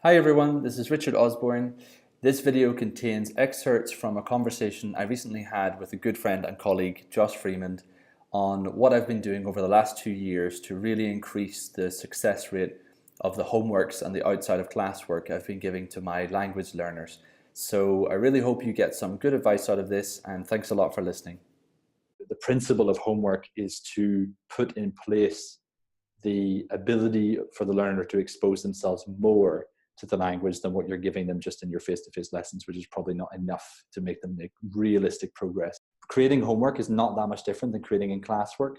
Hi everyone, this is Richard Osborne. This video contains excerpts from a conversation I recently had with a good friend and colleague, Joss Frimond, on what I've been doing over the last 2 years to really increase the success rate of the homeworks and the outside of classwork I've been giving to my language learners. So I really hope you get some good advice out of this, and thanks a lot for listening. The principle of homework is to put in place the ability for the learner to expose themselves more to the language than what you're giving them just in your face-to-face lessons, which is probably not enough to make them make realistic progress. Creating homework is not that much different than creating in classwork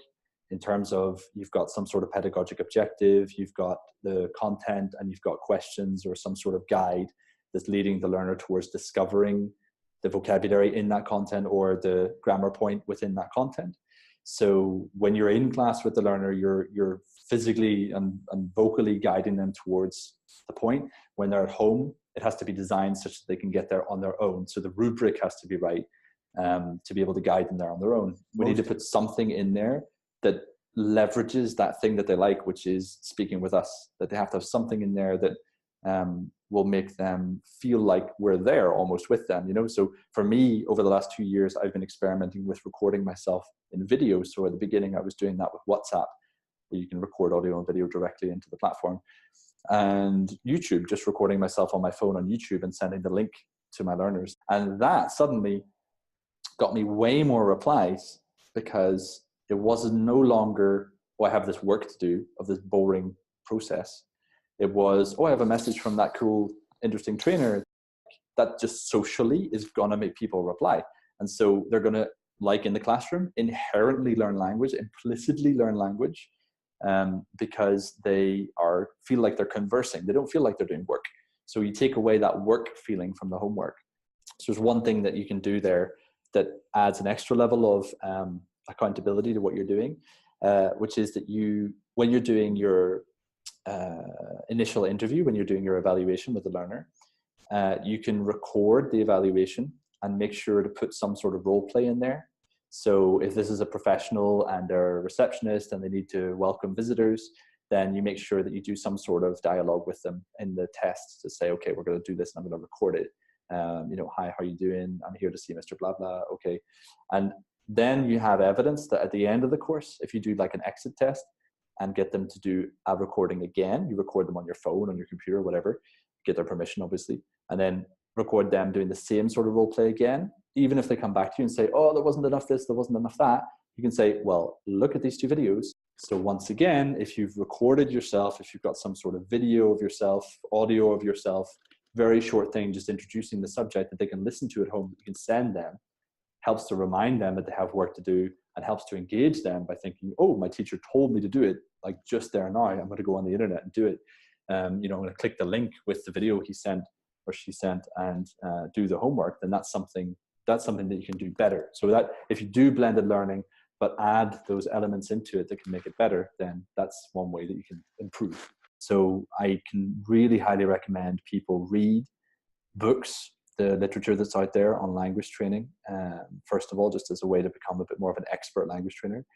in terms of you've got some sort of pedagogic objective, you've got the content, and you've got questions or some sort of guide that's leading the learner towards discovering the vocabulary in that content or the grammar point within that content. So when you're in class with the learner, you're physically and vocally guiding them towards the point. When they're at home, it has to be designed such that they can get there on their own. So the rubric has to be right to be able to guide them there on their own. We need to put something in there that leverages that thing that they like, which is speaking with us, that they have to have something in there that will make them feel like we're there almost with them, you know? So for me, over the last 2 years, I've been experimenting with recording myself in video. So at the beginning, I was doing that with WhatsApp, where you can record audio and video directly into the platform, and YouTube, just recording myself on my phone on YouTube and sending the link to my learners. And that suddenly got me way more replies because it wasn't no longer, oh, I have this work to do of this boring process. It was, oh, I have a message from that cool, interesting trainer. That just socially is going to make people reply. And so they're going to, like in the classroom, inherently learn language, implicitly learn language, because they feel like they're conversing. They don't feel like they're doing work. So you take away that work feeling from the homework. So there's one thing that you can do there that adds an extra level of accountability to what you're doing, which is that when you're doing your initial interview, when you're doing your evaluation with the learner, you can record the evaluation and make sure to put some sort of role play in there. So if this is a professional and they're a receptionist and they need to welcome visitors, then you make sure that you do some sort of dialogue with them in the test to say, okay, we're going to do this and I'm going to record it. Hi, how are you doing? I'm here to see Mr. Blah, blah. Okay. And then you have evidence that at the end of the course, if you do like an exit test and get them to do a recording again, you record them on your phone, on your computer, whatever, get their permission, obviously, and then record them doing the same sort of role play again. Even if they come back to you and say, oh, there wasn't enough this, there wasn't enough that, you can say, well, look at these two videos. So once again, if you've recorded yourself, if you've got some sort of video of yourself, audio of yourself, very short thing, just introducing the subject that they can listen to at home, that you can send them, helps to remind them that they have work to do and helps to engage them by thinking, oh, my teacher told me to do it, like just there now, I'm going to go on the internet and do it. I'm going to click the link with the video he sent or she sent and do the homework. Then that's something that you can do better. So that if you do blended learning, but add those elements into it that can make it better, then that's one way that you can improve. So I can really highly recommend people read books, the literature that's out there on language training, first of all, just as a way to become a bit more of an expert language trainer.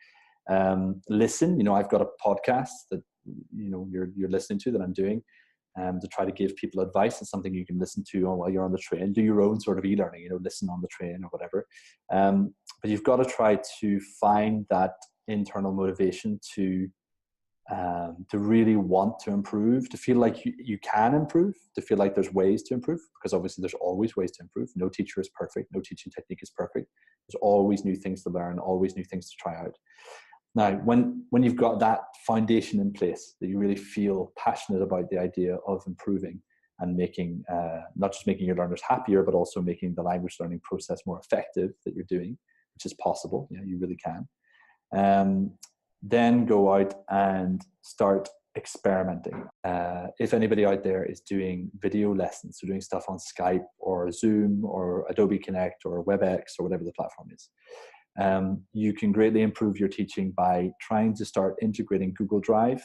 Listen, I've got a podcast that, you're listening to that I'm doing to try to give people advice. It's something you can listen to while you're on the train, do your own sort of e-learning, listen on the train or whatever. But you've got to try to find that internal motivation to really want to improve, to feel like you can improve, to feel like there's ways to improve, because obviously there's always ways to improve. No teacher is perfect. No teaching technique is perfect. There's always new things to learn, always new things to try out. Now, when you've got that foundation in place, that you really feel passionate about the idea of improving and making, not just making your learners happier, but also making the language learning process more effective that you're doing, which is possible, you really can. Then go out and start experimenting. If anybody out there is doing video lessons, so doing stuff on Skype or Zoom or Adobe Connect or WebEx or whatever the platform is, you can greatly improve your teaching by trying to start integrating Google Drive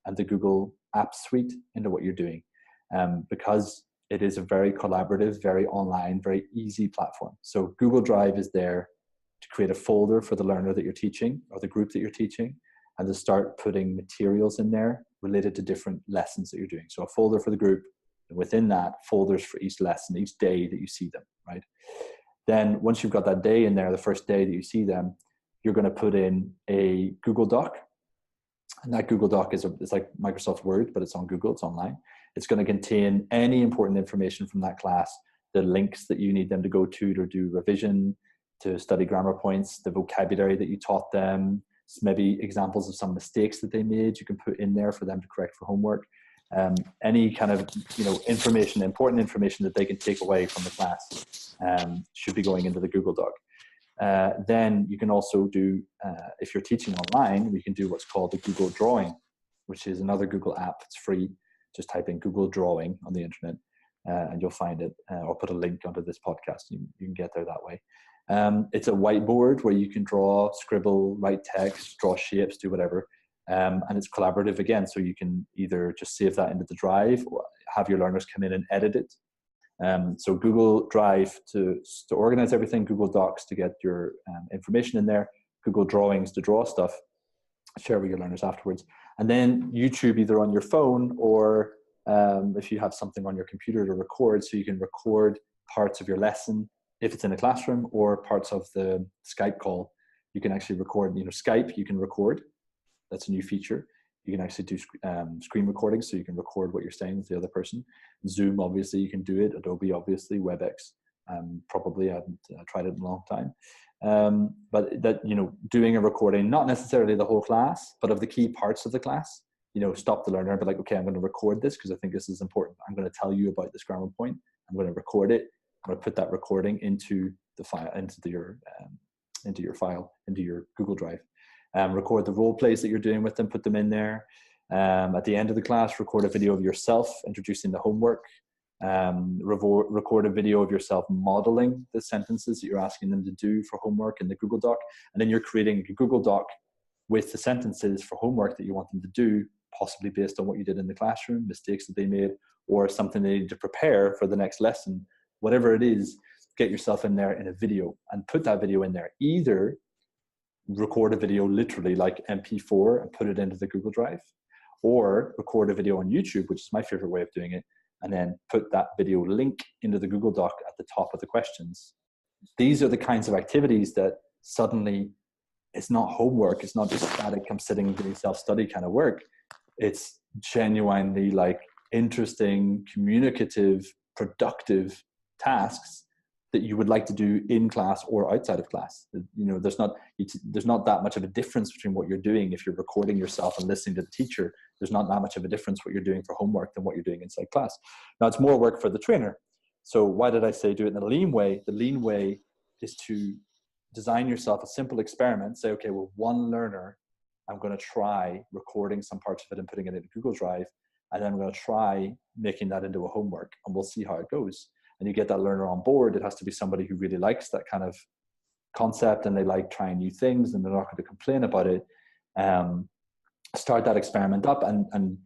and the Google Apps Suite into what you're doing, because it is a very collaborative, very online, very easy platform. So Google Drive is there to create a folder for the learner that you're teaching or the group that you're teaching, and to start putting materials in there related to different lessons that you're doing. So a folder for the group, And within that, folders for each lesson, each day that you see them, right? Then once you've got that day in there, the first day that you see them, you're going to put in a Google Doc. And that Google Doc it's like Microsoft Word, but it's on Google, it's online. It's going to contain any important information from that class, the links that you need them to go to do revision, to study grammar points, the vocabulary that you taught them, maybe examples of some mistakes that they made you can put in there for them to correct for homework. Any kind of information, important information that they can take away from the class should be going into the Google Doc. Then you can also do, if you're teaching online, you can do what's called the Google Drawing, which is another Google app. It's free. Just type in Google Drawing on the internet and you'll find it. Or put a link onto this podcast. You can get there that way. It's a whiteboard where you can draw, scribble, write text, draw shapes, do whatever. And it's collaborative again. So you can either just save that into the drive or have your learners come in and edit it. So Google Drive to organize everything, Google Docs to get your information in there, Google Drawings to draw stuff, share with your learners afterwards. And then YouTube either on your phone or if you have something on your computer to record, so you can record parts of your lesson if it's in a classroom, or parts of the Skype call. You can actually record, Skype, you can record. That's a new feature. You can actually do screen recording, so you can record what you're saying with the other person. Zoom, obviously, you can do it. Adobe, obviously. WebEx, probably. I haven't tried it in a long time. But that, doing a recording, not necessarily the whole class, but of the key parts of the class. Stop the learner and be like, okay, I'm going to record this because I think this is important. I'm going to tell you about this grammar point. I'm going to record it. I'm going to put that recording into the file, into your file, into your Google Drive. Record the role plays that you're doing with them, put them in there. At the end of the class, record a video of yourself introducing the homework. Record a video of yourself modeling the sentences that you're asking them to do for homework in the Google Doc. And then you're creating a Google Doc with the sentences for homework that you want them to do, possibly based on what you did in the classroom, mistakes that they made, or something they need to prepare for the next lesson. Whatever it is, get yourself in there in a video and put that video in there. Either record a video literally like MP4 and put it into the Google Drive, or record a video on YouTube, which is my favorite way of doing it, and then put that video link into the Google Doc at the top of the questions. These are the kinds of activities that suddenly it's not homework. It's not just static, I'm sitting doing self-study kind of work. It's genuinely like interesting, communicative, productive tasks that you would like to do in class or outside of class. There's not that much of a difference between what you're doing if you're recording yourself and listening to the teacher. There's not that much of a difference what you're doing for homework than what you're doing inside class. Now, it's more work for the trainer. So why did I say do it in the lean way? The lean way is to design yourself a simple experiment. Say, okay, well, one learner, I'm going to try recording some parts of it and putting it into Google Drive. And then I'm going to try making that into a homework, and we'll see how it goes. And you get that learner on board. It has to be somebody who really likes that kind of concept and they like trying new things and they're not going to complain about it. Start that experiment up and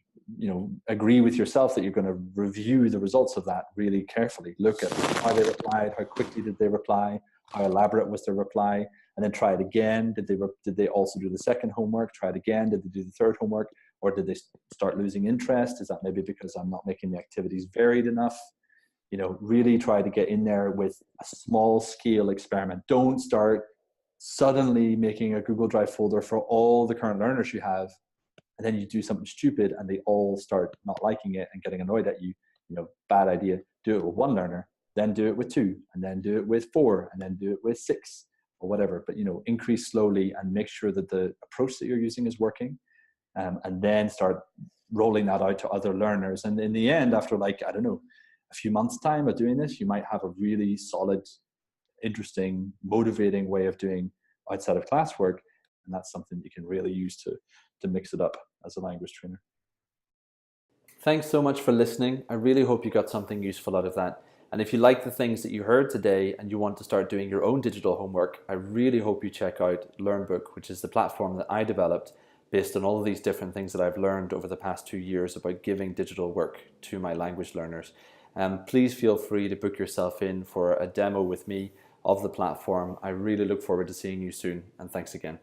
agree with yourself that you're going to review the results of that really carefully. Look at how they replied, how quickly did they reply, how elaborate was their reply, and then try it again. Did they also do the second homework? Try it again. Did they do the third homework? Or did they start losing interest? Is that maybe because I'm not making the activities varied enough? Really try to get in there with a small scale experiment. Don't start suddenly making a Google Drive folder for all the current learners you have, and then you do something stupid and they all start not liking it and getting annoyed at you. Bad idea. Do it with one learner, then do it with two, and then do it with four, and then do it with six or whatever. But, increase slowly and make sure that the approach that you're using is working, and then start rolling that out to other learners. And in the end, after a few months' time of doing this, you might have a really solid, interesting, motivating way of doing outside of classwork. And that's something you can really use to mix it up as a language trainer. Thanks so much for listening. I really hope you got something useful out of that. And if you like the things that you heard today and you want to start doing your own digital homework, I really hope you check out LearnBook, which is the platform that I developed based on all of these different things that I've learned over the past 2 years about giving digital work to my language learners. Please feel free to book yourself in for a demo with me of the platform. I really look forward to seeing you soon, and thanks again.